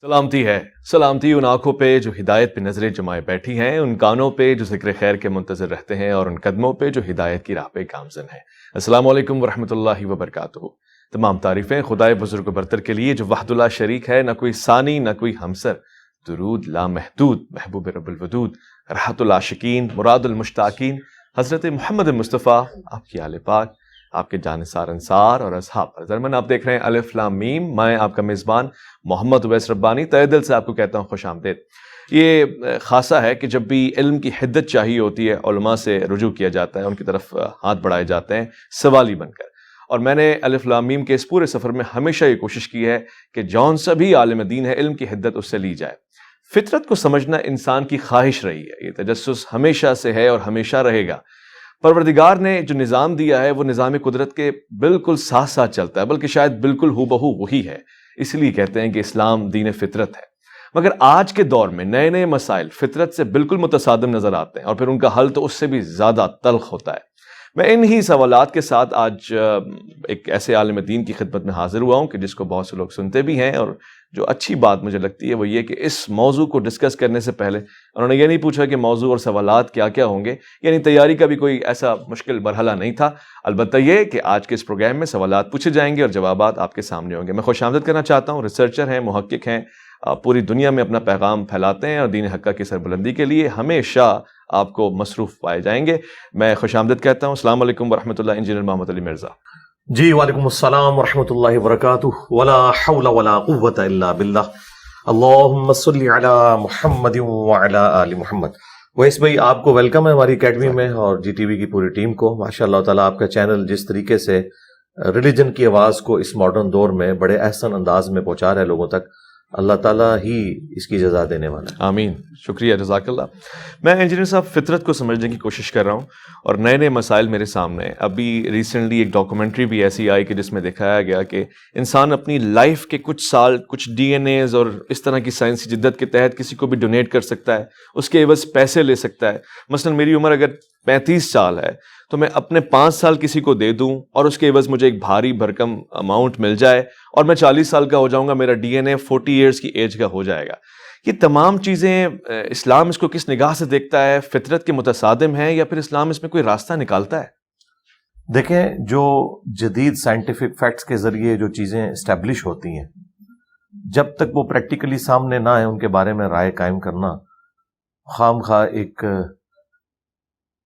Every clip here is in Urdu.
سلامتی ہے، سلامتی ان آنکھوں پہ جو ہدایت پہ نظریں جمائے بیٹھی ہیں، ان کانوں پہ جو ذکر خیر کے منتظر رہتے ہیں، اور ان قدموں پہ جو ہدایت کی راہ پہ گامزن ہیں۔ السلام علیکم ورحمۃ اللہ وبرکاتہ۔ تمام تعریفیں خدائے بزرگ و برتر کے لیے جو وحدہ لا شریک ہے، نہ کوئی ثانی نہ کوئی ہمسر۔ درود لامحدود محبوب رب الودود، راحت العاشقین مراد المشتاقین، حضرت محمد مصطفیٰ، آپ کی آل پاک، آپ کے جانثار انصار اور اصحاب پر۔ زرمن آپ دیکھ رہے ہیں الف لام میم، میں آپ کا میزبان محمد اویس ربانی تہہ دل سے آپ کو کہتا ہوں خوش آمدید۔ یہ خاصہ ہے کہ جب بھی علم کی حدت چاہیے ہوتی ہے، علماء سے رجوع کیا جاتا ہے، ان کی طرف ہاتھ بڑھائے جاتے ہیں سوالی بن کر۔ اور میں نے الف لام میم کے اس پورے سفر میں ہمیشہ یہ کوشش کی ہے کہ جون سا بھی عالم دین ہے، علم کی حدت اس سے لی جائے۔ فطرت کو سمجھنا انسان کی خواہش رہی ہے، یہ تجسس ہمیشہ سے ہے اور ہمیشہ رہے گا۔ پروردگار نے جو نظام دیا ہے وہ نظام قدرت کے بالکل ساتھ ساتھ چلتا ہے، بلکہ شاید بالکل ہو بہو وہی ہے۔ اس لیے کہتے ہیں کہ اسلام دین فطرت ہے۔ مگر آج کے دور میں نئے نئے مسائل فطرت سے بالکل متصادم نظر آتے ہیں، اور پھر ان کا حل تو اس سے بھی زیادہ تلخ ہوتا ہے۔ میں انہی سوالات کے ساتھ آج ایک ایسے عالم دین کی خدمت میں حاضر ہوا ہوں کہ جس کو بہت سے لوگ سنتے بھی ہیں، اور جو اچھی بات مجھے لگتی ہے وہ یہ کہ اس موضوع کو ڈسکس کرنے سے پہلے انہوں نے یہ نہیں پوچھا کہ موضوع اور سوالات کیا کیا ہوں گے، یعنی تیاری کا بھی کوئی ایسا مشکل مرحلہ نہیں تھا۔ البتہ یہ کہ آج کے اس پروگرام میں سوالات پوچھے جائیں گے اور جوابات آپ کے سامنے ہوں گے۔ میں خوش آمدید کرنا چاہتا ہوں، ریسرچر ہیں، محقق ہیں، پوری دنیا میں اپنا پیغام پھیلاتے ہیں، اور دین حقہ کی سربلندی کے لیے ہمیشہ آپ کو مصروف پائے جائیں گے۔ میں خوش آمدید کہتا ہوں۔ السلام علیکم ورحمۃ اللہ، انجینئر محمد علی مرزا۔ جی وعلیکم السلام ورحمۃ اللہ وبرکاتہ۔ ولا حول ولا قوۃ الا باللہ، اللہم صلی علی محمد وعلی آل محمد۔ ویس بھائی، آپ کو ویلکم ہے ہماری اکیڈمی میں، اور جی ٹی وی کی پوری ٹیم کو۔ ماشاء اللہ تعالیٰ آپ کا چینل جس طریقے سے ریلیجن کی آواز کو اس ماڈرن دور میں بڑے احسن انداز میں پہنچا رہا ہے لوگوں تک، اللہ تعالیٰ ہی اس کی جزا دینے والا ہے۔ آمین، شکریہ، جزاک اللہ۔ میں انجینئر صاحب فطرت کو سمجھنے کی کوشش کر رہا ہوں، اور نئے نئے مسائل میرے سامنے ہیں۔ ابھی ریسنٹلی ایک ڈاکومنٹری بھی ایسی آئی کہ جس میں دکھایا گیا کہ انسان اپنی لائف کے کچھ سال کچھ ڈی این ایز اور اس طرح کی سائنسی جدت کے تحت کسی کو بھی ڈونیٹ کر سکتا ہے، اس کے عوض پیسے لے سکتا ہے۔ مثلا میری عمر اگر 35 سال ہے تو میں اپنے 5 سال کسی کو دے دوں اور اس کے عوض مجھے ایک بھاری بھرکم اماؤنٹ مل جائے، اور میں 40 سال کا ہو جاؤں گا، میرا ڈی این اے 40 ایئرس کی ایج کا ہو جائے گا۔ یہ تمام چیزیں اسلام اس کو کس نگاہ سے دیکھتا ہے؟ فطرت کے متصادم ہے یا پھر اسلام اس میں کوئی راستہ نکالتا ہے؟ دیکھیں، جو جدید سائنٹیفک فیکٹس کے ذریعے جو چیزیں اسٹیبلش ہوتی ہیں، جب تک وہ پریکٹیکلی سامنے نہ آئے ان کے بارے میں رائے قائم کرنا خام خواہ ایک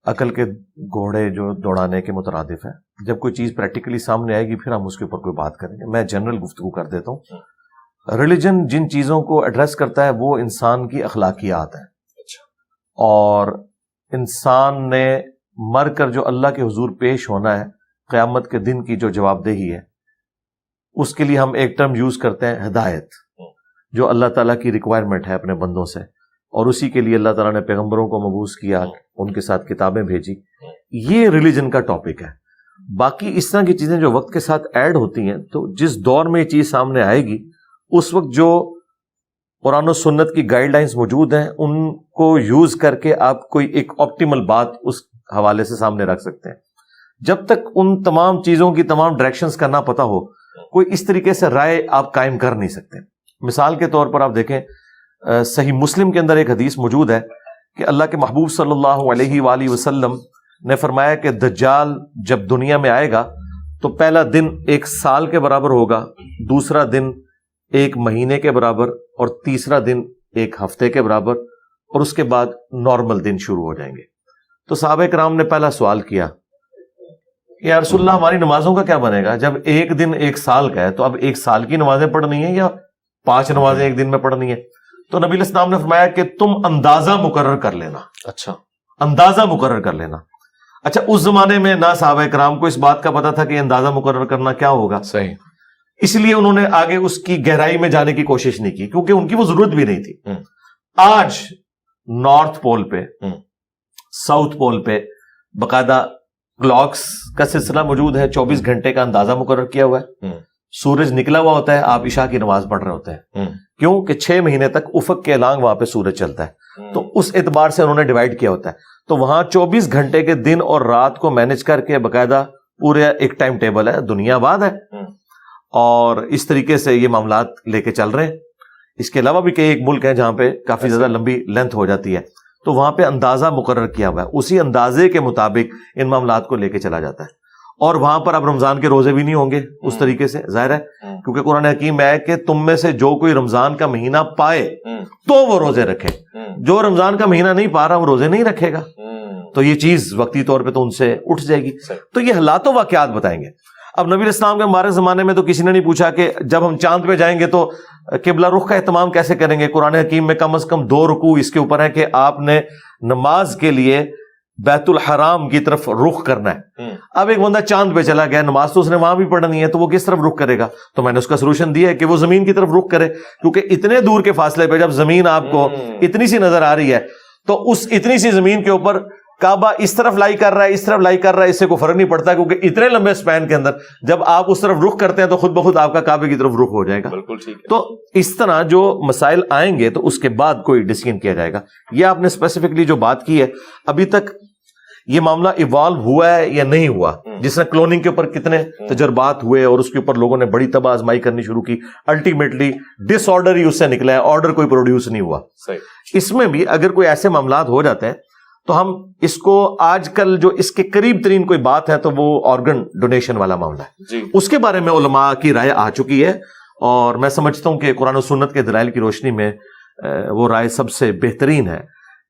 عقل کے گھوڑے جو دوڑانے کے مترادف ہے۔ جب کوئی چیز پریکٹیکلی سامنے آئے گی پھر ہم اس کے اوپر کوئی بات کریں گے۔ میں جنرل گفتگو کر دیتا ہوں۔ ریلیجن جن چیزوں کو ایڈریس کرتا ہے وہ انسان کی اخلاقیات ہیں، اور انسان نے مر کر جو اللہ کے حضور پیش ہونا ہے قیامت کے دن کی جو جواب دہی ہے، اس کے لیے ہم ایک ٹرم یوز کرتے ہیں ہدایت، جو اللہ تعالیٰ کی ریکوائرمنٹ ہے اپنے بندوں سے، اور اسی کے لیے اللہ تعالیٰ نے پیغمبروں کو مبعوث کیا، ان کے ساتھ کتابیں بھیجی۔ یہ ریلیجن کا ٹاپک ہے۔ باقی اس طرح کی چیزیں جو وقت کے ساتھ ایڈ ہوتی ہیں، تو جس دور میں یہ چیز سامنے آئے گی اس وقت جو قرآن و سنت کی گائیڈ لائنز موجود ہیں ان کو یوز کر کے آپ کوئی ایک آپٹیمل بات اس حوالے سے سامنے رکھ سکتے ہیں۔ جب تک ان تمام چیزوں کی تمام ڈائریکشنز کا نہ پتہ ہو، کوئی اس طریقے سے رائے آپ قائم کر نہیں سکتے۔ مثال کے طور پر آپ دیکھیں، صحیح مسلم کے اندر ایک حدیث موجود ہے کہ اللہ کے محبوب صلی اللہ علیہ وآلہ وسلم نے فرمایا کہ دجال جب دنیا میں آئے گا تو پہلا دن 1 سال کے برابر ہوگا، دوسرا دن 1 مہینے کے برابر، اور تیسرا دن 1 ہفتے کے برابر، اور اس کے بعد نارمل دن شروع ہو جائیں گے۔ تو صحابہ کرام نے پہلا سوال کیا، یا رسول اللہ ہماری نمازوں کا کیا بنے گا؟ جب ایک دن 1 سال کا ہے تو اب 1 سال کی نمازیں پڑھنی ہیں یا 5 نمازیں ایک دن میں پڑھنی ہے؟ تو نبی علیہ السلام نے فرمایا کہ تم اندازہ مقرر کر لینا۔ اچھا، اندازہ مقرر کر لینا۔ اچھا، اس زمانے میں نہ صحابہ کرام کو اس بات کا پتا تھا کہ اندازہ مقرر کرنا کیا ہوگا، صحیح، اس لیے انہوں نے آگے اس کی گہرائی میں جانے کی کوشش نہیں کی، کیونکہ ان کی وہ ضرورت بھی نہیں تھی۔ آج نارتھ پول پہ، ساؤتھ پول پہ باقاعدہ کلاکس کا سلسلہ موجود ہے، 24 گھنٹے کا اندازہ مقرر کیا ہوا ہے۔ سورج نکلا ہوا ہوتا ہے، آپ عشاء کی نماز پڑھ رہے ہوتے ہیں، کیوں کہ 6 مہینے تک افق کے الانگ وہاں پہ سورج چلتا ہے، تو اس اعتبار سے انہوں نے ڈیوائیڈ کیا ہوتا ہے۔ تو وہاں 24 گھنٹے کے دن اور رات کو مینج کر کے باقاعدہ پورے ایک ٹائم ٹیبل ہے، دنیا آباد ہے، اور اس طریقے سے یہ معاملات لے کے چل رہے ہیں۔ اس کے علاوہ بھی کئی ایک ملک ہیں جہاں پہ کافی زیادہ لمبی لینتھ ہو جاتی ہے، تو وہاں پہ اندازہ مقرر کیا ہوا ہے، اسی اندازے کے مطابق ان معاملات کو لے کے چلا جاتا ہے. اور وہاں پر اب رمضان کے روزے بھی نہیں ہوں گے اس طریقے سے، ظاہر ہے، کیونکہ قرآن حکیم میں ہے کہ تم میں سے جو کوئی رمضان کا مہینہ پائے تو وہ روزے رکھے، جو رمضان کا مہینہ نہیں پا رہا وہ روزے نہیں رکھے گا. تو یہ چیز وقتی طور پہ تو ان سے اٹھ جائے گی. تو یہ حالات و واقعات بتائیں گے. اب نبی علیہ السلام کے مبارک زمانے میں تو کسی نے نہیں پوچھا کہ جب ہم چاند پہ جائیں گے تو قبلہ رخ کا اہتمام کیسے کریں گے. قرآن حکیم میں کم از کم 2 رکوع اس کے اوپر ہے کہ آپ نے نماز کے لیے بیت الحرام کی طرف رخ کرنا ہے. اب ایک بندہ چاند پہ چلا گیا، نماز تو اس نے وہاں بھی پڑھنی ہے، تو وہ کس طرف رخ کرے گا؟ تو میں نے اس کا سولوشن دیا ہے کہ وہ زمین کی طرف رخ کرے، کیونکہ اتنے دور کے فاصلے پہ جب زمین آپ کو اتنی سی نظر آ رہی ہے تو اس اتنی سی زمین کے اوپر کعبہ اس طرف لائی کر رہا ہے، اس طرف لائی کر رہا ہے، اس سے کوئی فرق نہیں پڑتا، کیونکہ اتنے لمبے سپین کے اندر جب آپ اس طرف رخ کرتے ہیں تو خود بخود آپ کا کعبے کی طرف رخ ہو جائے گا. بالکل ٹھیک ہے. تو اس طرح جو مسائل آئیں گے تو اس کے بعد کوئی ڈسیزن کیا جائے گا. یہ آپ نے اسپیسیفکلی جو بات کی ہے، ابھی تک یہ معاملہ ایوالو ہوا ہے یا نہیں ہوا، جس نے کلوننگ کے اوپر کتنے تجربات ہوئے اور اس کے اوپر لوگوں نے بڑی تباہ آزمائی کرنی شروع کی، الٹیمیٹلی ڈس آرڈر ہی اس سے نکلا ہے، آرڈر کوئی پروڈیوس نہیں ہوا. اس میں بھی اگر کوئی ایسے معاملات ہو جاتے ہیں تو ہم اس کو آج کل جو اس کے قریب ترین کوئی بات ہے تو وہ آرگن ڈونیشن والا معاملہ ہے. اس کے بارے میں علماء کی رائے آ چکی ہے، اور میں سمجھتا ہوں کہ قرآن و سنت کے دلائل کی روشنی میں وہ رائے سب سے بہترین ہے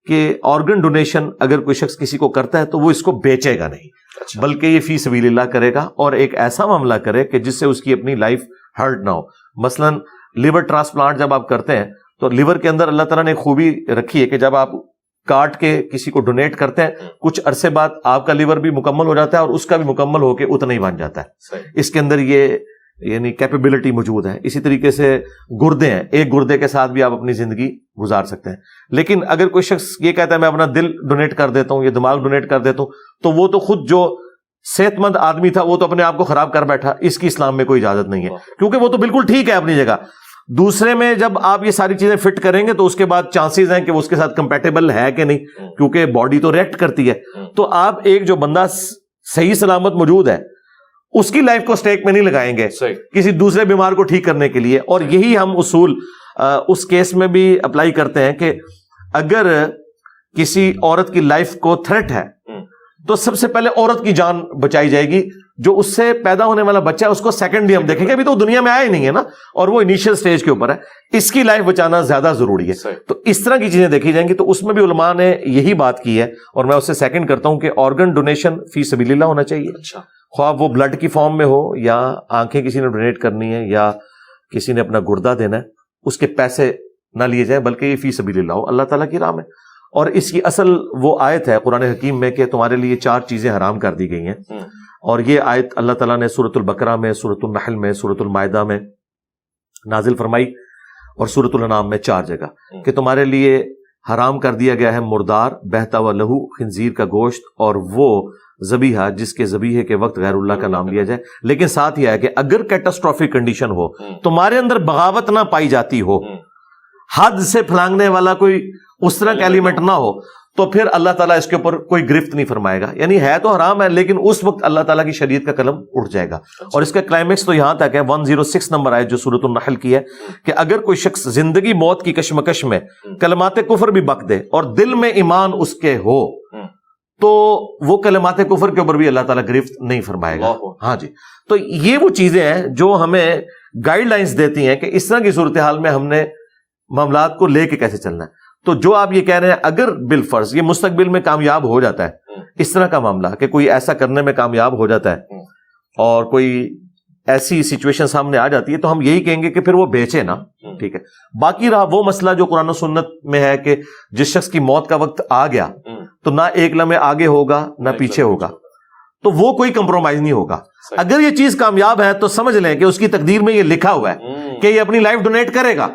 کہ آرگن ڈونیشن اگر کوئی شخص کسی کو کرتا ہے تو وہ اس کو بیچے گا نہیں، بلکہ یہ فی سبیل اللہ کرے گا، اور ایک ایسا معاملہ کرے کہ جس سے اس کی اپنی لائف ہرٹ نہ ہو. مثلا لیور ٹرانسپلانٹ جب آپ کرتے ہیں تو لیور کے اندر اللہ تعالیٰ نے ایک خوبی رکھی ہے کہ جب آپ کاٹ کے کسی کو ڈونیٹ کرتے ہیں کچھ عرصے بعد آپ کا لیور بھی مکمل ہو جاتا ہے اور اس کا بھی مکمل ہو کے اتنا ہی بن جاتا ہے. اس کے اندر یہ یعنی کیپیبلٹی موجود ہے. اسی طریقے سے گردے ہیں، ایک گردے کے ساتھ بھی آپ اپنی زندگی گزار سکتے ہیں. لیکن اگر کوئی شخص یہ کہتا ہے میں اپنا دل ڈونیٹ کر دیتا ہوں یا دماغ ڈونیٹ کر دیتا ہوں، تو وہ تو خود جو صحت مند آدمی تھا وہ تو اپنے آپ کو خراب کر بیٹھا. اس کی اسلام میں کوئی اجازت نہیں ہے، کیونکہ وہ تو بالکل ٹھیک ہے اپنی جگہ. دوسرے میں جب آپ یہ ساری چیزیں فٹ کریں گے تو اس کے بعد چانسز ہیں کہ وہ اس کے ساتھ کمپیٹیبل ہے کہ نہیں، کیونکہ باڈی تو ریئیکٹ کرتی ہے. تو آپ ایک جو بندہ صحیح سلامت موجود ہے اس کی لائف کو سٹیک میں نہیں لگائیں گے کسی دوسرے بیمار کو ٹھیک کرنے کے لیے. اور یہی ہم اصول اس کیس میں بھی اپلائی کرتے ہیں کہ اگر کسی عورت کی لائف کو تھریٹ ہے تو سب سے پہلے عورت کی جان بچائی جائے گی. جو اس سے پیدا ہونے والا بچہ ہے اس کو سیکنڈلی ہم دیکھیں گے، ابھی تو دنیا میں آیا ہی نہیں ہے نا، اور وہ انیشیل سٹیج کے اوپر ہے، اس کی لائف بچانا زیادہ ضروری ہے. تو اس طرح کی چیزیں دیکھی جائیں گی. تو اس میں بھی علماء نے یہی بات کی ہے، اور میں اس سے سیکنڈ کرتا ہوں کہ آرگن ڈونیشن فی سبیل اللہ ہونا چاہیے. خواہ وہ بلڈ کی فارم میں ہو یا آنکھیں کسی نے ڈونیٹ کرنی ہے یا کسی نے اپنا گردہ دینا ہے، اس کے پیسے نہ لیے جائیں بلکہ یہ فی سبیل اللہ ہو، اللہ تعالیٰ کی راہ میں. اور اس کی اصل وہ آیت ہے قرآن حکیم میں کہ تمہارے لیے 4 چیزیں حرام کر دی گئی ہیں. اور یہ آیت اللہ تعالیٰ نے سورۃ البقرہ میں، سورۃ النحل میں، سورۃ المائدہ میں نازل فرمائی، اور سورۃ الانعام میں 4 جگہ کہ تمہارے لیے حرام کر دیا گیا ہے مردار، بہتا ہوا لہو، خنزیر کا گوشت، اور وہ ذبیحہ جس کے ذبیحے کے وقت غیر اللہ کا نام لیا جائے. لیکن ساتھ ہی ہے کہ اگر کیٹاسٹرافک کنڈیشن ہو، تمہارے اندر بغاوت نہ پائی جاتی ہو، حد سے پھلانگنے والا کوئی اس طرح کا ایلیمنٹ نہ ہو، تو پھر اللہ تعالیٰ اس کے اوپر کوئی گرفت نہیں فرمائے گا. یعنی ہے تو حرام ہے لیکن اس وقت اللہ تعالیٰ کی شریعت کا قلم اٹھ جائے گا. اور اس کا کلائمیکس تو یہاں تک ہے 106 نمبر آیت جو سورۃ النحل کی ہے کہ اگر کوئی شخص زندگی موت کی کشمکش میں کلمات کفر بھی بک دے اور دل میں ایمان اس کے ہو تو وہ کلمات کفر کے اوپر بھی اللہ تعالیٰ گرفت نہیں فرمائے گا. ہاں جی. تو یہ وہ چیزیں ہیں جو ہمیں گائیڈ لائنز دیتی ہیں کہ اس طرح کی صورتحال میں ہم نے معاملات کو لے کے کیسے چلنا ہے. تو جو آپ یہ کہہ رہے ہیں اگر بالفرض یہ مستقبل میں کامیاب ہو جاتا ہے اس طرح کا معاملہ کہ کوئی ایسا کرنے میں کامیاب ہو جاتا ہے اور کوئی ایسی سچویشن سامنے آ جاتی ہے تو ہم یہی کہیں گے کہ پھر وہ بیچے نا. ٹھیک ہے. باقی رہا وہ مسئلہ جو قرآن و سنت میں ہے کہ جس شخص کی موت کا وقت آ گیا تو نہ ایک لمحے آگے ہوگا نہ پیچھے ہوگا، تو وہ کوئی کمپرومائز نہیں ہوگا. اگر یہ چیز کامیاب ہے تو سمجھ لیں کہ اس کی تقدیر میں یہ لکھا ہوا ہے کہ یہ اپنی لائف ڈونیٹ کرے گا.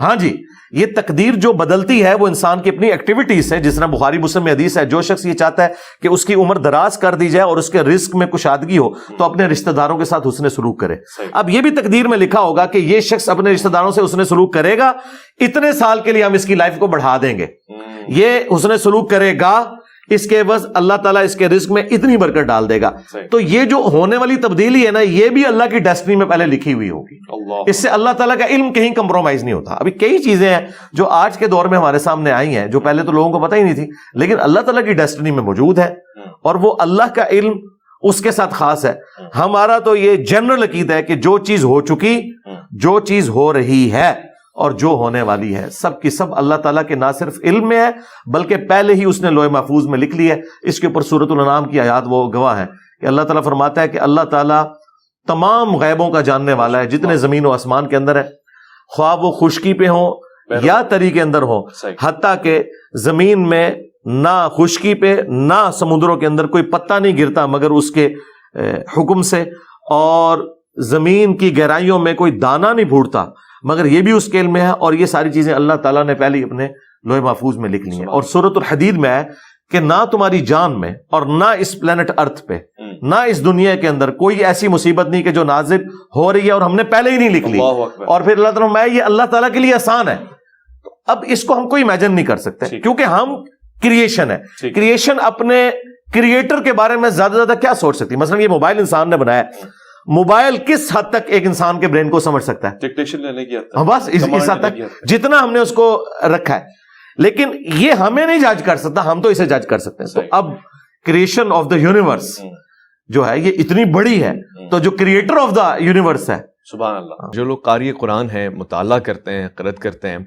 ہاں جی. یہ تقدیر جو بدلتی ہے وہ انسان کی اپنی ایکٹیویٹیز سے، جس طرح بخاری مسلم میں حدیث ہے جو شخص یہ چاہتا ہے کہ اس کی عمر دراز کر دی جائے اور اس کے رزق میں کشادگی ہو تو اپنے رشتہ داروں کے ساتھ حسن سلوک کرے. اب یہ بھی تقدیر میں لکھا ہوگا کہ یہ شخص اپنے رشتہ داروں سے حسن سلوک کرے گا، اتنے سال کے لیے ہم اس کی لائف کو بڑھا دیں گے. یہ حسن سلوک کرے گا اس کے بس اللہ تعالیٰ اس کے رزق میں اتنی برکت ڈال دے گا. تو یہ جو ہونے والی تبدیلی ہے نا، یہ بھی اللہ کی ڈیسٹنی میں پہلے لکھی ہوئی ہوگی. اس سے اللہ تعالیٰ کا علم کہیں کمپرومائز نہیں ہوتا. ابھی کئی چیزیں ہیں جو آج کے دور میں ہمارے سامنے آئی ہیں جو پہلے تو لوگوں کو پتہ ہی نہیں تھی، لیکن اللہ تعالیٰ کی ڈیسٹنی میں موجود ہے، اور وہ اللہ کا علم اس کے ساتھ خاص ہے. ہمارا تو یہ جنرل عقیدہ ہے کہ جو چیز ہو چکی، جو چیز ہو رہی ہے اور جو ہونے والی ہے، سب کی سب اللہ تعالیٰ کے نہ صرف علم میں ہے بلکہ پہلے ہی اس نے لوح محفوظ میں لکھ لی ہے. اس کے اوپر سورۃ الانعام کی آیات وہ گواہ ہیں کہ اللہ تعالیٰ فرماتا ہے کہ اللہ تعالیٰ تمام غیبوں کا جاننے والا ہے جتنے زمین و آسمان کے اندر ہے، خواہ وہ خشکی پہ ہوں یا تری کے اندر ہوں. حتیٰ کہ زمین میں نہ خشکی پہ نہ سمندروں کے اندر کوئی پتا نہیں گرتا مگر اس کے حکم سے، اور زمین کی گہرائیوں میں کوئی دانہ نہیں پھوٹتا مگر یہ بھی اس کے علم میں ہے. اور یہ ساری چیزیں اللہ تعالیٰ نے پہلے اپنے لوح محفوظ میں لکھ لی ہیں. اور سورۃ الحدید میں ہے کہ نہ تمہاری جان میں اور نہ اس پلانٹ ارتھ پہ نہ اس دنیا کے اندر کوئی ایسی مصیبت نہیں کہ جو نازل ہو رہی ہے اور ہم نے پہلے ہی نہیں لکھ لی. اور پھر اللہ تعالیٰ میں یہ اللہ تعالیٰ کے لیے آسان ہے. اب اس کو ہم کوئی امیجن نہیں کر سکتے کیونکہ ہم کریشن ہے. کریشن اپنے کریٹر کے بارے میں زیادہ زیادہ کیا سوچ سکتی؟ مثلا یہ موبائل انسان نے بنایا، موبائل کس حد تک ایک انسان کے برین کو سمجھ سکتا ہے؟ ڈکٹیشن لینے کی بس اس حد تک جتنا ہم نے اس کو رکھا ہے. لیکن یہ ہمیں نہیں جج کر سکتا، ہم تو اسے جج کر سکتے ہیں. تو اب کریشن آف دا یونیورس جو ہے یہ اتنی بڑی ہے، تو جو کریٹر آف دا یونیورس ہے، سبحان اللہ. جو لوگ قاری قرآن ہیں، مطالعہ کرتے ہیں، قرأت کرتے ہیں،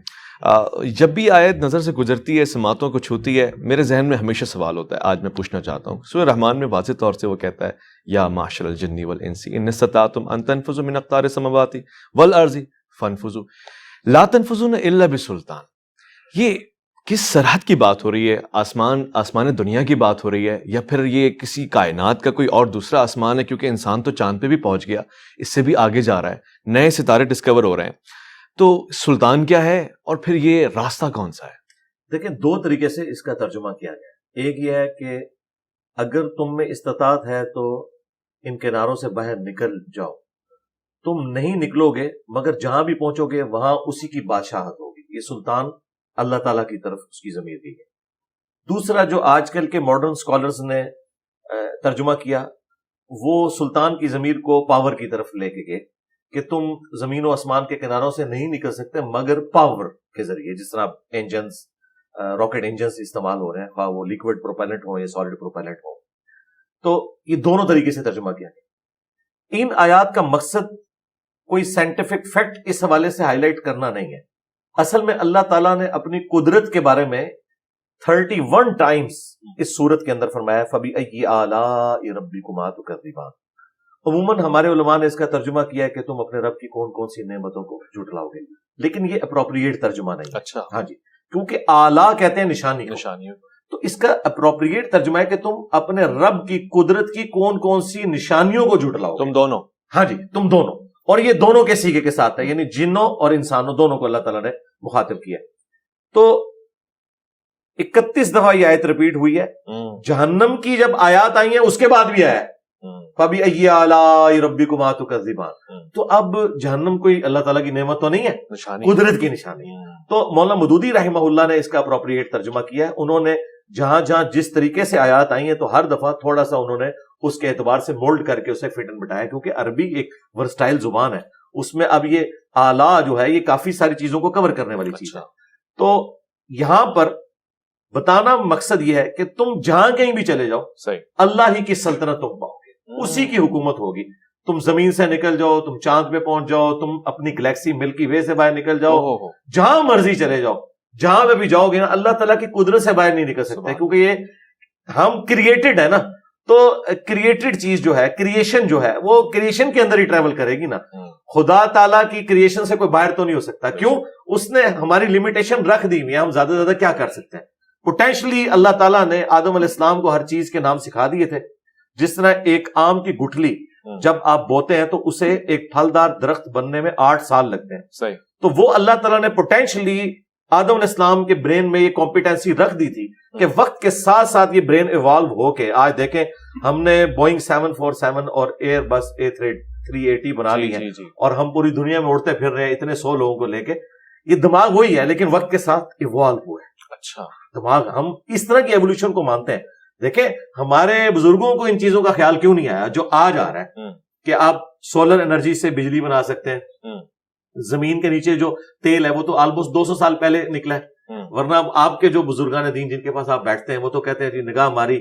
جب بھی آیت نظر سے گزرتی ہے، سماعتوں کو چھوتی ہے، میرے ذہن میں ہمیشہ سوال ہوتا ہے. آج میں پوچھنا چاہتا ہوں. سورہ رحمان میں واضح طور سے وہ کہتا ہے یا معشر الجن والانس ان استطعتم ان تنفذوا من اقطار السماوات والارض فانفذوا لا تنفذون الا بسلطان. یہ کس سرحد کی بات ہو رہی ہے؟ آسمان دنیا کی بات ہو رہی ہے، یا پھر یہ کسی کائنات کا کوئی اور دوسرا آسمان ہے؟ کیونکہ انسان تو چاند پہ بھی پہنچ گیا، اس سے بھی آگے جا رہا ہے، نئے ستارے ڈسکور ہو رہے ہیں. تو سلطان کیا ہے اور پھر یہ راستہ کون سا ہے؟ دیکھیں دو طریقے سے اس کا ترجمہ کیا گیا. ایک یہ ہے کہ اگر تم میں استطاعت ہے تو ان کناروں سے باہر نکل جاؤ. تم نہیں نکلو گے مگر جہاں بھی پہنچو گے وہاں اسی کی بادشاہت ہوگی. یہ سلطان اللہ تعالیٰ کی طرف اس کی ضمیر دی ہے. دوسرا جو آج کل کے ماڈرن اسکالرز نے ترجمہ کیا، وہ سلطان کی ضمیر کو پاور کی طرف لے کے گئے کہ تم زمین و آسمان کے کناروں سے نہیں نکل سکتے مگر پاور کے ذریعے. جس طرح انجنز، راکٹ انجنز استعمال ہو رہے ہیں، خواہ وہ لیکوڈ پروپیلنٹ ہو یا سالڈ پروپیلنٹ ہو. تو یہ دونوں طریقے سے ترجمہ کیا گیا. ان آیات کا مقصد کوئی سائنٹیفک فیکٹ اس حوالے سے ہائی لائٹ کرنا نہیں ہے. اصل میں اللہ تعالیٰ نے اپنی قدرت کے بارے میں 31 ٹائمز اس سورت کے اندر فرمایا فَبِأَيِّ آلَاءِ رَبِّكُمَا تُكَذِّبَانِ. عموماً ہمارے علماء نے اس کا ترجمہ کیا ہے کہ تم اپنے رب کی کون کون سی نعمتوں کو جھٹلاؤ گے، لیکن یہ اپروپریٹ ترجمہ نہیں ہے. اچھا، ہاں جی، کیونکہ آلہ کہتے ہیں نشانی، تو اس کا اپروپریٹ ترجمہ ہے کہ تم اپنے رب کی قدرت کی کون کون سی نشانیوں کو جھٹلاؤ. تم دونوں. ہاں جی، تم دونوں. اور یہ دونوں کے سیغے کے ساتھ ہے، یعنی جنوں اور انسانوں دونوں کو اللہ تعالیٰ نے مخاطب کیا. تو 31 دفعہ یہ آیت ریپیٹ ہوئی ہے. جہنم کی جب آیات آئی ہیں اس کے بعد بھی آیا ہے فَبِأَيِّ آلَاءِ رَبِّكُمَا تُكَذِّبَانِ. تو اب جہنم کوئی اللہ تعالیٰ کی نعمت تو نہیں ہے، قدرت کی نشانی. تو مولانا مودودی رحمہ اللہ نے اس کا اپروپریٹ ترجمہ کیا ہے. انہوں نے جہاں جہاں جس طریقے سے آیات آئی ہیں تو ہر دفعہ تھوڑا سا انہوں نے اس کے اعتبار سے مولڈ کر کے اسے فٹ اینڈ بٹایا، کیونکہ عربی ایک ورسٹائل زبان ہے. اس میں اب یہ آلہ جو ہے یہ کافی ساری چیزوں کو کور کرنے والی چیز ہے. تو یہاں پر بتانا مقصد یہ ہے کہ تم جہاں کہیں بھی چلے جاؤ، اللہ ہی کی سلطنت تم پاؤ گے، اسی کی حکومت ہوگی. تم زمین سے نکل جاؤ، تم چاند پہ پہنچ جاؤ، تم اپنی گلیکسی ملکی وے سے باہر نکل جاؤ، جہاں مرضی چلے جاؤ، جہاں پہ بھی جاؤ گے نا اللہ تعالیٰ کی قدرت سے باہر نہیں نکل سکتے، کیونکہ یہ ہم کریٹڈ ہے نا. تو کریٹڈ چیز جو ہے، کریشن جو ہے، وہ کریشن کے اندر ہی ٹریول کرے گی نا. خدا تعالیٰ کی کریشن سے کوئی باہر تو نہیں ہو سکتا. کیوں؟ اس نے ہماری لمیٹیشن رکھ دی ہوئی ہے، ہم زیادہ سے زیادہ کیا کر سکتے ہیں. پوٹینشلی اللہ تعالیٰ نے آدم علیہ السلام کو ہر چیز کے نام سکھا دیے تھے. جس طرح ایک آم کی گٹھلی جب آپ بوتے ہیں تو اسے ایک پھلدار درخت بننے میں 8 سال لگتے ہیں. صحیح. تو وہ اللہ تعالیٰ نے پوٹینشلی آدم علیہ السلام کے برین میں یہ کمپیٹنسی رکھ دی تھی کہ وقت کے ساتھ ساتھ یہ برین ایوالو ہو کے آج دیکھیں ہم نے بوئنگ 747 اور ایئر بس A380 بنا لی ہے، اور ہم پوری دنیا میں اڑتے پھر رہے ہیں اتنے 100 لوگوں کو لے کے. یہ دماغ وہی ہے لیکن وقت کے ساتھ ایوالو ہوا ہے. اچھا دماغ ہم اس طرح کی ایوولوشن کو مانتے ہیں. دیکھیں ہمارے بزرگوں کو ان چیزوں کا خیال کیوں نہیں آیا جو آج آ رہا ہے کہ آپ سولر انرجی سے بجلی بنا سکتے ہیں. زمین کے نیچے جو تیل ہے وہ تو آلموسٹ 200 سال پہلے نکلا ہے. ورنہ آپ کے جو بزرگان دین جن کے پاس آپ بیٹھتے ہیں وہ تو کہتے ہیں جی نگاہ ماری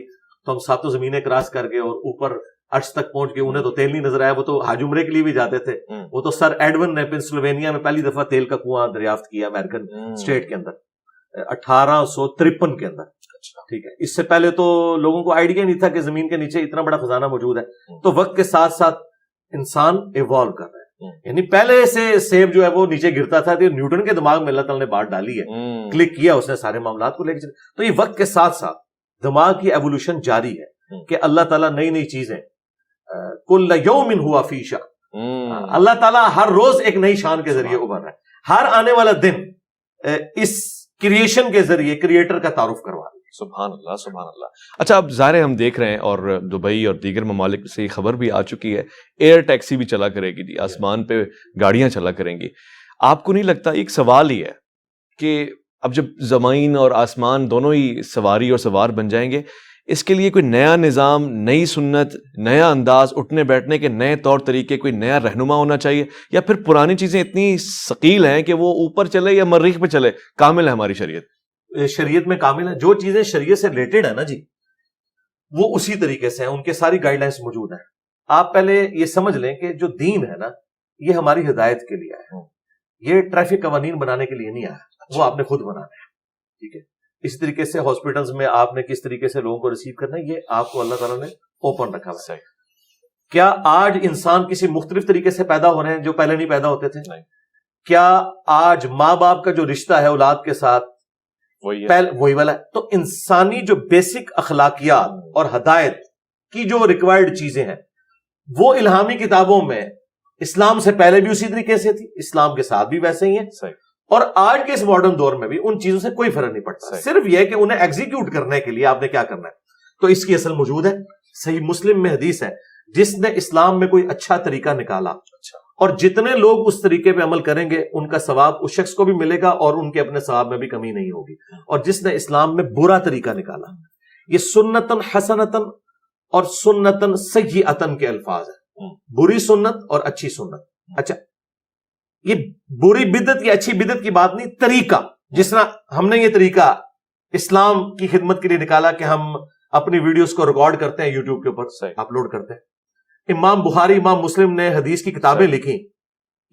تو ہم ساتوں زمینیں کراس کر گئے اور اوپر عرش تک پہنچ گئے, انہیں تو تیل نہیں نظر آیا, وہ تو حج عمرے کے لیے بھی جاتے تھے. وہ تو سر ایڈون نے پنسلوینیا میں پہلی دفعہ تیل کا کنواں دریافت کیا امریکن اسٹیٹ کے اندر 1853 کے اندر. ٹھیک ہے, اس سے پہلے تو لوگوں کو آئیڈیا نہیں تھا کہ زمین کے نیچے اتنا بڑا خزانہ موجود ہے. تو وقت کے ساتھ ساتھ انسان ایوالو کر رہا ہے. یعنی پہلے سے سیب جو ہے وہ نیچے گرتا تھا تو نیوٹن کے دماغ میں اللہ تعالیٰ نے بات ڈالی ہے, کلک کیا اس نے سارے معاملات کو لے کے. تو یہ وقت کے ساتھ ساتھ دماغ کی ایوولوشن جاری ہے کہ اللہ تعالیٰ نئی نئی چیزیں کل یوم ہوا فی شأن, اللہ تعالیٰ ہر روز ایک نئی شان کے ذریعے ابھر رہا ہے. ہر آنے والا دن اس کریشن کے ذریعے کریٹر کا تعارف کروا رہا ہے. سبحان اللہ سبحان اللہ. اچھا اب ظاہر ہم دیکھ رہے ہیں اور دبئی اور دیگر ممالک سے یہ خبر بھی آ چکی ہے ایئر ٹیکسی بھی چلا کرے گی جی, آسمان پہ گاڑیاں چلا کریں گی. آپ کو نہیں لگتا ایک سوال ہی ہے کہ اب جب زمین اور آسمان دونوں ہی سواری اور سوار بن جائیں گے, اس کے لیے کوئی نیا نظام, نئی سنت, نیا انداز, اٹھنے بیٹھنے کے نئے طور طریقے, کوئی نیا رہنما ہونا چاہیے, یا پھر پرانی چیزیں اتنی ثقیل ہیں کہ وہ اوپر چلے یا مریخ پہ چلے, کامل ہے ہماری شریعت؟ شریعت میں کامل ہے. جو چیزیں شریعت سے ریلیٹڈ ہیں نا جی وہ اسی طریقے سے ہیں, ان کے ساری گائیڈ لائنس موجود ہیں. آپ پہلے یہ سمجھ لیں کہ جو دین ہے نا یہ ہماری ہدایت کے لیے ہے, یہ ٹریفک قوانین بنانے کے لیے نہیں آیا, وہ آپ نے خود بنانا ہے. ٹھیک ہے, اسی طریقے سے ہاسپٹلز میں آپ نے کس طریقے سے لوگوں کو ریسیو کرنا ہے یہ آپ کو اللہ تعالیٰ نے اوپن رکھا ہوا ہے. کیا آج انسان کسی مختلف طریقے سے پیدا ہو رہے ہیں جو پہلے نہیں پیدا ہوتے تھے؟ کیا آج ماں باپ کا جو رشتہ ہے اولاد کے ساتھ وہی والا ہے؟ تو انسانی جو بیسک اخلاقیات اور ہدایت کی جو ریکوائرڈ چیزیں ہیں وہ الہامی کتابوں میں اسلام سے پہلے بھی اسی طریقے سے تھی, اسلام کے ساتھ بھی ویسے ہی ہیں, اور آج کے اس ماڈرن دور میں بھی ان چیزوں سے کوئی فرق نہیں پڑتا. صرف یہ کہ انہیں ایگزیکیوٹ کرنے کے لیے آپ نے کیا کرنا ہے. تو اس کی اصل موجود ہے. صحیح مسلم میں حدیث ہے جس نے اسلام میں کوئی اچھا طریقہ نکالا اور جتنے لوگ اس طریقے پہ عمل کریں گے ان کا ثواب اس شخص کو بھی ملے گا اور ان کے اپنے ثواب میں بھی کمی نہیں ہوگی. اور جس نے اسلام میں برا طریقہ نکالا, یہ سنتن حسنتن اور سنتن سیئتن کے الفاظ ہیں, بری سنت اور اچھی سنت. اچھا یہ بری بدعت یا اچھی بدعت کی بات نہیں, طریقہ. جس طرح ہم نے یہ طریقہ اسلام کی خدمت کے لیے نکالا کہ ہم اپنی ویڈیوز کو ریکارڈ کرتے ہیں یوٹیوب کے اوپر اپلوڈ کرتے ہیں. امام بخاری امام مسلم نے حدیث کی کتابیں لکھی,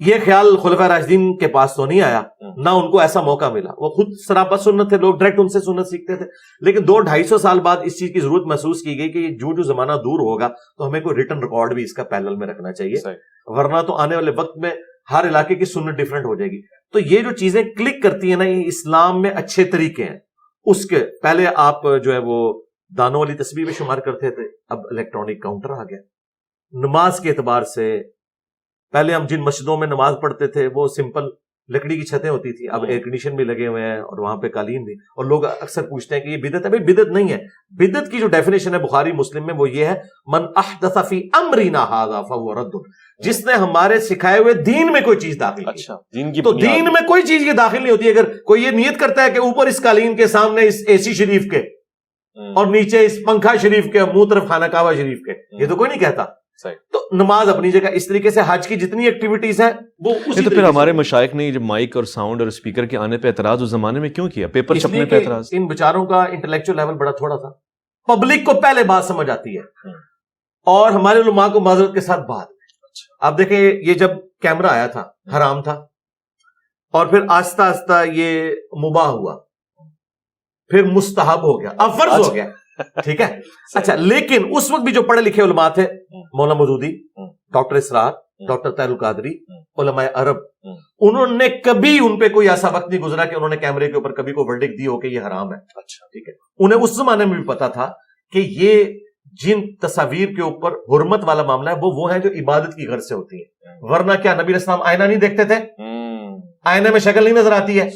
یہ خیال خلفائے راشدین کے پاس تو نہیں آیا, نہ ان کو ایسا موقع ملا. وہ خود سراپا سنت تھے, لوگ ڈائریکٹ ان سے سنت سیکھتے تھے. لیکن 200-250 سال بعد اس چیز کی ضرورت محسوس کی گئی کہ جو زمانہ دور ہوگا تو ہمیں کوئی ریٹن ریکارڈ بھی اس کا پیرلل میں رکھنا چاہیے, ورنہ تو آنے والے وقت میں ہر علاقے کی سنت ڈیفرنٹ ہو جائے گی. تو یہ جو چیزیں کلک کرتی ہیں نا یہ اسلام میں اچھے طریقے ہیں. اس کے پہلے آپ جو ہے وہ دانوں والی تسبیح میں شمار کرتے تھے, اب الیکٹرانک کاؤنٹر آ گیا. نماز کے اعتبار سے پہلے ہم جن مسجدوں میں نماز پڑھتے تھے وہ سمپل لکڑی کی چھتیں ہوتی تھی, اب ایئر کنڈیشن بھی لگے ہوئے ہیں اور وہاں پہ قالین بھی. اور لوگ اکثر پوچھتے ہیں کہ یہ بدعت ہے. بھائی بدعت نہیں ہے. بدعت کی جو ڈیفینیشن ہے بخاری مسلم میں وہ یہ ہے من احدث فی امرنا ھذا فہو رد, جس نے ہمارے سکھائے ہوئے دین میں کوئی چیز داخل کی. اچھا دین کی تو دین میں کوئی چیز یہ داخل نہیں ہوتی. اگر کوئی یہ نیت کرتا ہے کہ اوپر اس قالین کے سامنے اس اے سی شریف کے اور نیچے اس پنکھا شریف کے منہ طرف خانہ کعبہ شریف کے, یہ تو کوئی نہیں کہتا. تو نماز اپنی جگہ اس طریقے سے, حج کی جتنی ایکٹیویٹیز ہیں وہ اسی. تو پھر ہمارے مشائخ نے جب مائک اور ساؤنڈ اور اسپیکر کے آنے پہ اعتراض اس زمانے میں کیوں کیا؟ پیپر چھپنے پہ اعتراض. ان بیچاروں کا انٹلیکچوئل لیول بڑا تھوڑا تھا. پبلک کو پہلے بات سمجھ آتی ہے اور ہمارے علماء کو معذرت کے ساتھ بعد میں. آپ دیکھیں یہ جب کیمرہ آیا تھا حرام تھا, اور پھر آہستہ آہستہ یہ مباح ہوا, پھر مستحب ہو گیا, اب فرض ہو گیا. ٹھیک ہے. اچھا لیکن اس وقت بھی جو پڑھے لکھے علماء تھے, مولانا مودودی, ڈاکٹر اسرار, ڈاکٹر طاہر القادری, علماء عرب, انہوں نے کبھی ان پہ کوئی ایسا وقت نہیں گزرا کہ انہوں نے کیمرے کے اوپر کبھی کوئی ورڈکٹ دی ہو کہ یہ حرام ہے. اچھا ٹھیک ہے. انہیں اس زمانے میں بھی پتا تھا کہ یہ جن تصاویر کے اوپر حرمت والا معاملہ ہے وہ ہیں جو عبادت کی غرض سے ہوتی ہیں. ورنہ کیا نبی علیہ السلام آئینہ نہیں دیکھتے تھے؟ آئینے میں شکل نہیں نظر آتی ہے.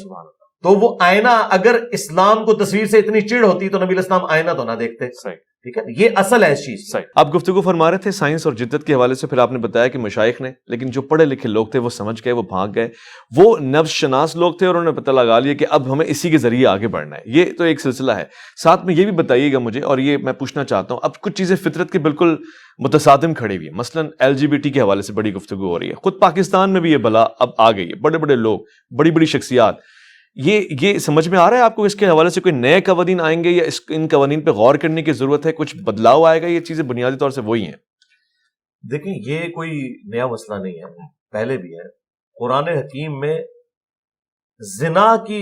تو وہ آئینہ اگر اسلام کو تصویر سے اتنی چڑ ہوتی تو نبی علیہ السلام آئینہ تو نہ دیکھتے. ٹھیک ہے، یہ اصل ہے اس چیز۔ صحیح۔ آپ گفتگو فرما رہے تھے سائنس اور جدت کے حوالے سے، پھر آپ نے بتایا کہ مشائخ نے، لیکن جو پڑھے لکھے لوگ تھے وہ سمجھ گئے، وہ بھاگ گئے، وہ نفس شناس لوگ تھے اور انہوں نے پتہ لگا لیا کہ اب ہمیں اسی کے ذریعے آگے بڑھنا ہے۔ یہ تو ایک سلسلہ ہے۔ ساتھ میں یہ بھی بتائیے گا مجھے، اور یہ میں پوچھنا چاہتا ہوں، اب کچھ چیزیں فطرت کے بالکل متصادم کھڑی ہوئی ہیں، مثلا LGBT کے حوالے سے بڑی گفتگو ہو رہی ہے، خود پاکستان میں بھی یہ بلا اب آ گئی ہے، بڑے بڑے لوگ، بڑی بڑی شخصیات، یہ سمجھ میں آ رہا ہے آپ کو اس کے حوالے سے کوئی نئے قوانین آئیں گے یا ان قوانین پہ غور کرنے کی ضرورت ہے، کچھ بدلاؤ آئے گا؟ یہ چیزیں بنیادی طور سے وہی ہیں؟ دیکھیں یہ کوئی نیا مسئلہ نہیں ہے، پہلے بھی ہے۔ قرآن حکیم میں زنا کی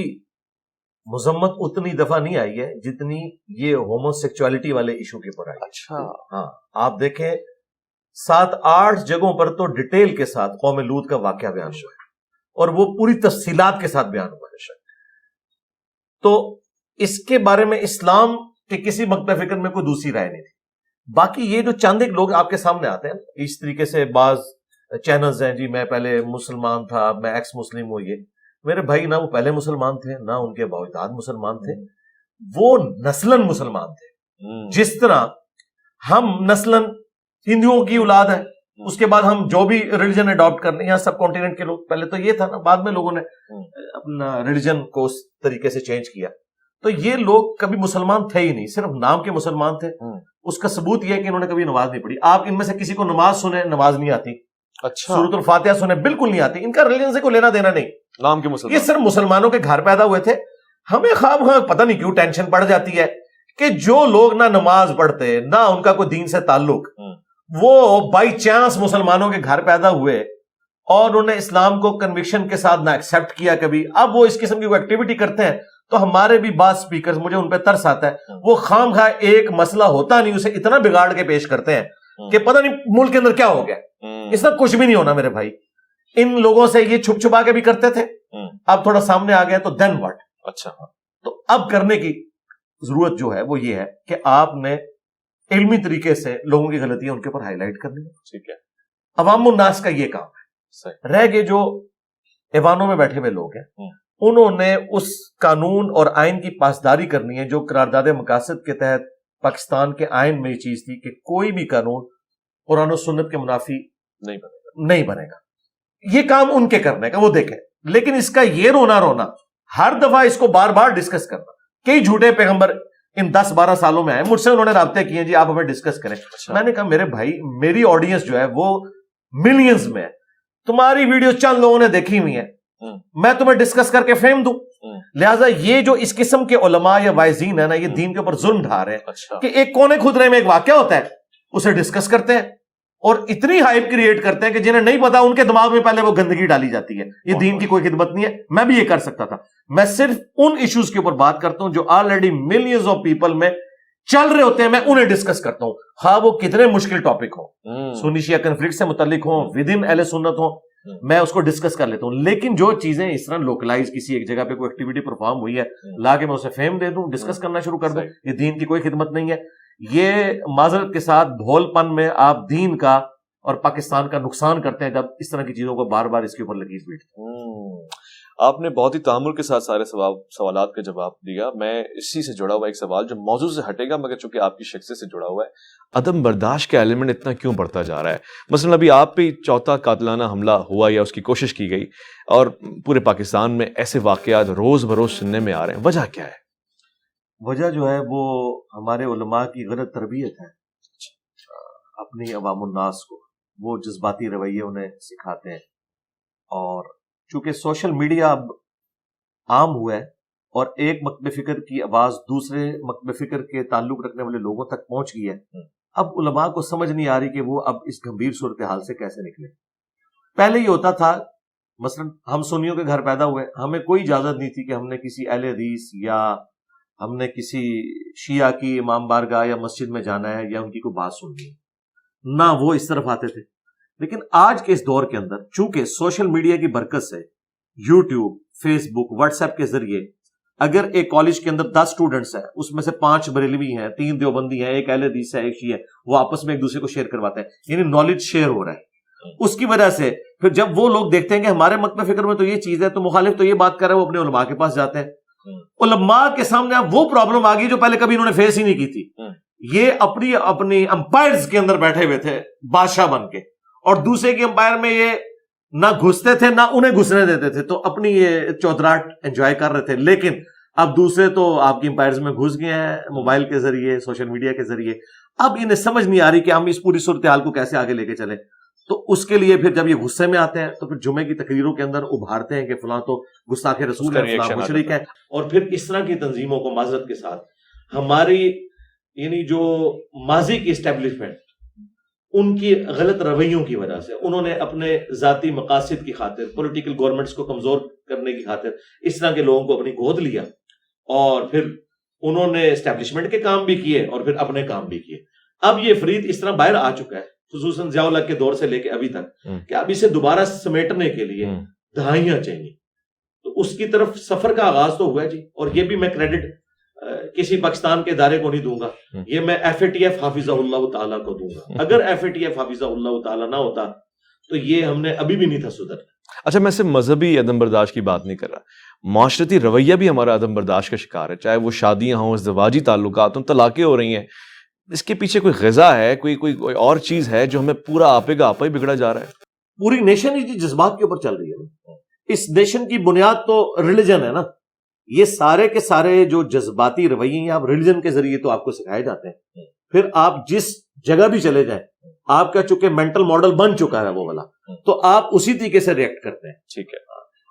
مذمت اتنی دفعہ نہیں آئی ہے جتنی یہ ہومو سیکچوالٹی والے ایشو کے اوپر آئی۔ اچھا، ہاں، آپ دیکھیں 7-8 جگہوں پر تو ڈیٹیل کے ساتھ قوم لوط کا واقعہ بیان ہوا ہے، اور وہ پوری تفصیلات کے ساتھ بیان ہوا ہے۔ تو اس کے بارے میں اسلام کے کسی مکتب فکر میں کوئی دوسری رائے نہیں تھی۔ باقی یہ جو چند ایک لوگ آپ کے سامنے آتے ہیں اس طریقے سے، بعض چینلز ہیں جی میں پہلے مسلمان تھا، میں ایکس مسلم ہوں، یہ میرے بھائی نہ وہ پہلے مسلمان تھے نہ ان کے باوجود مسلمان تھے، وہ نسلاً مسلمان تھے۔ جس طرح ہم نسلاً ہندوؤں کی اولاد ہے، اس کے بعد ہم جو بھی ریلیجن اڈاپٹ کرنے، یہاں سب کانٹیننٹ کے لوگ، پہلے تو یہ تھا نا، بعد میں لوگوں نے اپنا ریلیجن کو اس طریقے سے چینج کیا، تو یہ لوگ کبھی مسلمان تھے ہی نہیں، صرف نام کے مسلمان تھے۔ اس کا ثبوت یہ ہے کہ انہوں نے کبھی نماز نہیں پڑھی۔ آپ ان میں سے کسی کو نماز سنیں، نماز نہیں آتی، اچھا، سورۃ الفاتحہ سنیں، بالکل نہیں آتی، ان کا ریلیجن سے کوئی لینا دینا نہیں، نام کے مسلمان، یہ صرف مسلمانوں کے گھر پیدا ہوئے تھے۔ ہمیں خواب پتہ نہیں کیوں ٹینشن پڑ جاتی ہے کہ جو لوگ نہ نماز پڑھتے نہ ان کا کوئی دین سے تعلق، وہ بائی چانس مسلمانوں کے گھر پیدا ہوئے اور انہوں نے اسلام کو کنوکشن کے ساتھ نہ ایکسیپٹ کیا کبھی، اب وہ اس قسم کی ایکٹیویٹی کرتے ہیں، تو ہمارے بھی بعض سپیکرز، مجھے ان پہ ترس آتا ہے، وہ خام خواہ ایک مسئلہ ہوتا نہیں اسے اتنا بگاڑ کے پیش کرتے ہیں کہ پتہ نہیں ملک کے اندر کیا ہو گیا۔ اس طرح کچھ بھی نہیں ہونا میرے بھائی، ان لوگوں سے یہ چھپ چھپا کے بھی کرتے تھے، اب تھوڑا سامنے آ گیا تو دین واٹ۔ اچھا، تو اب کرنے کی ضرورت جو ہے وہ یہ ہے کہ آپ نے علمی طریقے سے لوگوں کی غلطیاں ان کے اوپر ہائی لائٹ کرنی ہے۔ ٹھیک ہے، عوام الناس کا یہ کام ہے۔ رہ گئے جو ایوانوں میں بیٹھے ہوئے لوگ ہیں، انہوں نے اس قانون اور آئین کی پاسداری کرنی ہے جو قرارداد مقاصد کے تحت پاکستان کے آئین میں یہ چیز تھی کہ کوئی بھی قانون قرآن و سنت کے منافی نہیں بنے گا۔ یہ کام ان کے کرنے کا، وہ دیکھیں، لیکن اس کا یہ رونا ہر دفعہ اس کو بار بار ڈسکس کرنا، کئی جھوٹے پیغمبر ان 10-12 سالوں میں آئے، مجھ سے انہوں نے رابطے کیے جی آپ ہمیں ڈسکس کریں۔ میں نے کہا میرے بھائی میری آڈینس جو ہے وہ ملینز میں ہے، تمہاری ویڈیو چند لوگوں نے دیکھی ہوئی ہیں، میں تمہیں ڈسکس کر کے فیم دوں؟ لہٰذا یہ جو اس قسم کے علماء یا وائزین ہیں نا، یہ دین کے اوپر ظلم ڈھا رہے ہیں کہ ایک کونے خدرے میں ایک واقعہ ہوتا ہے، اسے ڈسکس کرتے ہیں اور اتنی ہائپ کریٹ کرتے ہیں کہ جنہیں نہیں پتا ان کے دماغ میں پہلے وہ گندگی ڈالی جاتی ہے۔ یہ دین کی کوئی خدمت نہیں ہے، میں بھی یہ کر سکتا تھا۔ میں صرف ان ایشوز کے اوپر بات کرتا ہوں جو آلریڈی ملینز آف پیپل میں چل رہے ہوتے ہیں، میں انہیں ڈسکس کرتا ہوں، خواہ وہ کتنے مشکل ٹاپک ہوں، سنی شیعہ کنفلکٹ سے متعلق ہوں، ود ان اہل سنت ہوں، میں اس کو ڈسکس کر لیتا ہوں۔ لیکن جو چیزیں اس طرح لوکلائز کسی ایک جگہ پہ کوئی ایکٹیویٹی پرفارم ہوئی ہے، لا کے میں اسے فیم دے دوں، ڈسکس کرنا شروع کر دوں، یہ دین کی کوئی خدمت نہیں ہے۔ یہ معذرت کے ساتھ بھول پن میں آپ دین کا اور پاکستان کا نقصان کرتے ہیں جب اس طرح کی چیزوں کو بار بار اس کے اوپر لکیر بیٹھتے ہیں۔ آپ نے بہت ہی تحمل کے ساتھ سارے سوالات کا جواب دیا۔ میں اسی سے جڑا ہوا ایک سوال جو موضوع سے ہٹے گا مگر چونکہ آپ کی شخصیت سے جڑا ہوا ہے، عدم برداشت کا ایلیمنٹ اتنا کیوں بڑھتا جا رہا ہے؟ مثلا ابھی آپ پہ چوتھا قاتلانہ حملہ ہوا یا اس کی کوشش کی گئی، اور پورے پاکستان میں ایسے واقعات روز بروز سننے میں آ رہے ہیں، وجہ کیا ہے؟ وجہ جو ہے وہ ہمارے علماء کی غلط تربیت ہے اپنی عوام الناس کو، وہ جذباتی رویے انہیں سکھاتے ہیں، اور چونکہ سوشل میڈیا اب عام ہوا ہے اور ایک مکتب فکر کی آواز دوسرے مکتب فکر کے تعلق رکھنے والے لوگوں تک پہنچ گئی ہے، اب علماء کو سمجھ نہیں آ رہی کہ وہ اب اس گمبھیر صورتحال سے کیسے نکلے۔ پہلے یہ ہوتا تھا، مثلا ہم سنیوں کے گھر پیدا ہوئے، ہمیں کوئی اجازت نہیں تھی کہ ہم نے کسی اہل حدیث یا ہم نے کسی شیعہ کی امام بارگاہ یا مسجد میں جانا ہے یا ان کی کوئی بات سننی ہے، نہ وہ اس طرف آتے تھے۔ لیکن آج کے اس دور کے اندر چونکہ سوشل میڈیا کی برکت سے یوٹیوب، فیس بک، واٹس ایپ کے ذریعے اگر ایک کالج کے اندر 10 اسٹوڈنٹس ہیں، اس میں سے 5 بریلوی ہیں، 3 دیوبندی ہیں، ایک اہل حدیث ہے، ایک شیعہ ہے، وہ آپس میں ایک دوسرے کو شیئر کرواتے ہیں، یعنی نالج شیئر ہو رہا ہے۔ اس کی وجہ سے پھر جب وہ لوگ دیکھتے ہیں کہ ہمارے مکتب فکر میں تو یہ چیز ہے، تو مخالف تو یہ بات کر رہے ہیں، وہ اپنے علماء کے پاس جاتے ہیں، علماء کے سامنے اب وہ پرابلم آ گئی جو پہلے کبھی انہوں نے فیس ہی نہیں کی تھی۔ یہ اپنی اپنی امپائرز کے اندر بیٹھے ہوئے تھے بادشاہ بن کے, اور دوسرے کی امپائر میں یہ نہ گھستے تھے نہ انہیں گھسنے دیتے تھے, تو اپنی یہ چودراہٹ انجوائے کر رہے تھے. لیکن اب دوسرے تو آپ کی امپائرز میں گھس گئے ہیں موبائل کے ذریعے, سوشل میڈیا کے ذریعے. اب انہیں سمجھ نہیں آ رہی کہ ہم اس پوری صورتحال کو کیسے آگے لے کے چلیں. تو اس کے لیے پھر جب یہ غصے میں آتے ہیں تو پھر جمعے کی تقریروں کے اندر ابھارتے ہیں کہ فلاں تو گستاخ رسول ہے, فلاں مشرک ہے. اور پھر اس طرح کی تنظیموں کو معذرت کے ساتھ ہماری یعنی جو ماضی کی اسٹیبلشمنٹ, ان کی غلط رویوں کی وجہ سے انہوں نے اپنے ذاتی مقاصد کی خاطر, پولیٹیکل گورنمنٹس کو کمزور کرنے کی خاطر اس طرح کے لوگوں کو اپنی گود لیا, اور پھر انہوں نے اسٹیبلشمنٹ کے کام بھی کیے اور پھر اپنے کام بھی کیے. اب یہ فرید اس طرح باہر آ چکا ہے, خصوصاً ضیاء الحق کے دور سے لے کے ابھی تک, کہ اب اسے دوبارہ سمیٹنے کے لیے دہائیاں چاہیے. تو اس کی طرف سفر کا آغاز تو ہوا ہے جی. اور یہ بھی میں کریڈٹ کسی پاکستان کے ادارے کو نہیں دوں گا, یہ میں FATF حافظہ اللہ تعالیٰ کو دوں گا. اگر FATF حافظہ اللہ تعالیٰ نہ ہوتا تو یہ ہم نے ابھی بھی نہیں تھا سدھرنا. اچھا, میں صرف مذہبی عدم برداشت کی بات نہیں کر رہا, معاشرتی رویہ بھی ہمارا عدم برداشت کا شکار ہے, چاہے وہ شادیاں ہوں, ازدواجی تعلقات ہوں, طلاقیں ہو رہی ہیں. اس کے پیچھے کوئی غذا ہے, کوئی اور چیز ہے جو ہمیں پورا آپے کا آپا ہی بگڑا جا رہا ہے. پوری نیشن ہی جذبات کے اوپر چل رہی ہے. اس نیشن کی بنیاد تو ریلیجن ہے نا. یہ سارے کے سارے جو جذباتی رویے ہیں آپ ریلیجن کے ذریعے تو آپ کو سکھائے جاتے ہیں. پھر آپ جس جگہ بھی چلے جائیں, آپ کا چونکہ مینٹل ماڈل بن چکا ہے وہ والا, تو آپ اسی طریقے سے ریئیکٹ کرتے ہیں. ٹھیک ہے.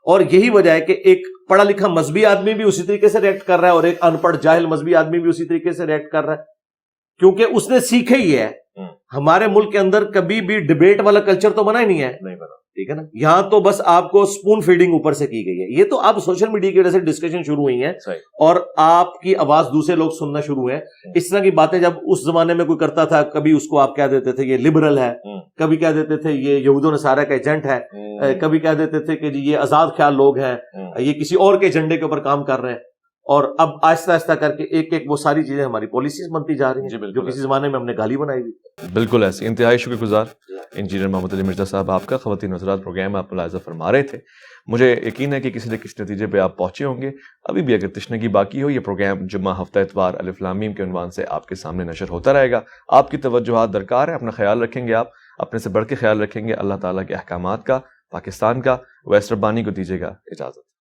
اور یہی وجہ ہے کہ ایک پڑھا لکھا مذہبی آدمی بھی اسی طریقے سے ریئیکٹ کر رہا ہے, اور ایک ان پڑھ جاہل مذہبی آدمی بھی اسی طریقے سے ریئیکٹ کر رہا ہے, کیونکہ اس نے سیکھا ہی ہے. ہمارے ملک کے اندر کبھی بھی ڈبیٹ والا کلچر تو بنا ہی نہیں ہے, نہیں بنا, ٹھیک ہے نا. یہاں تو بس آپ کو سپون فیڈنگ اوپر سے کی گئی ہے. یہ تو اب سوشل میڈیا کی وجہ سے ڈسکشن شروع ہوئی ہیں, اور آپ کی آواز دوسرے لوگ سننا شروع ہیں. اس طرح کی باتیں جب اس زمانے میں کوئی کرتا تھا, کبھی اس کو آپ کہہ دیتے تھے یہ لبرل ہے, کبھی کہہ دیتے تھے یہ یہود و نصارہ کا ایجنٹ ہے, کبھی کہہ دیتے تھے کہ یہ آزاد خیال لوگ ہیں, یہ کسی اور کے ایجنڈے کے اوپر کام کر رہے ہیں. اور اب آہستہ آہستہ کر کے ایک ایک وہ ساری چیزیں ہماری پالیسیز بنتی جا رہی ہیں جو کسی زمانے میں ہم نے گالی بنائی ہوئی. بالکل ایسی. انتہائی شکر گزار انجینئر محمد علی مرزا صاحب آپ کا. خواتین حضرات, پروگرام آپ ملاحظہ فرما رہے تھے, مجھے یقین ہے کہ کسی نہ کسی نتیجے پہ آپ پہنچے ہوں گے. ابھی بھی اگر تشنگی باقی ہو, یہ پروگرام جمعہ ہفتہ اتوار الف لام میم کے عنوان سے آپ کے سامنے نشر ہوتا رہے گا. آپ کی توجہات درکار ہے. اپنا خیال رکھیں گے, آپ اپنے سے بڑھ کے خیال رکھیں گے. اللہ تعالیٰ کے احکامات کا, پاکستان کا. ویس ربانی کو دیجیے گا اجازت.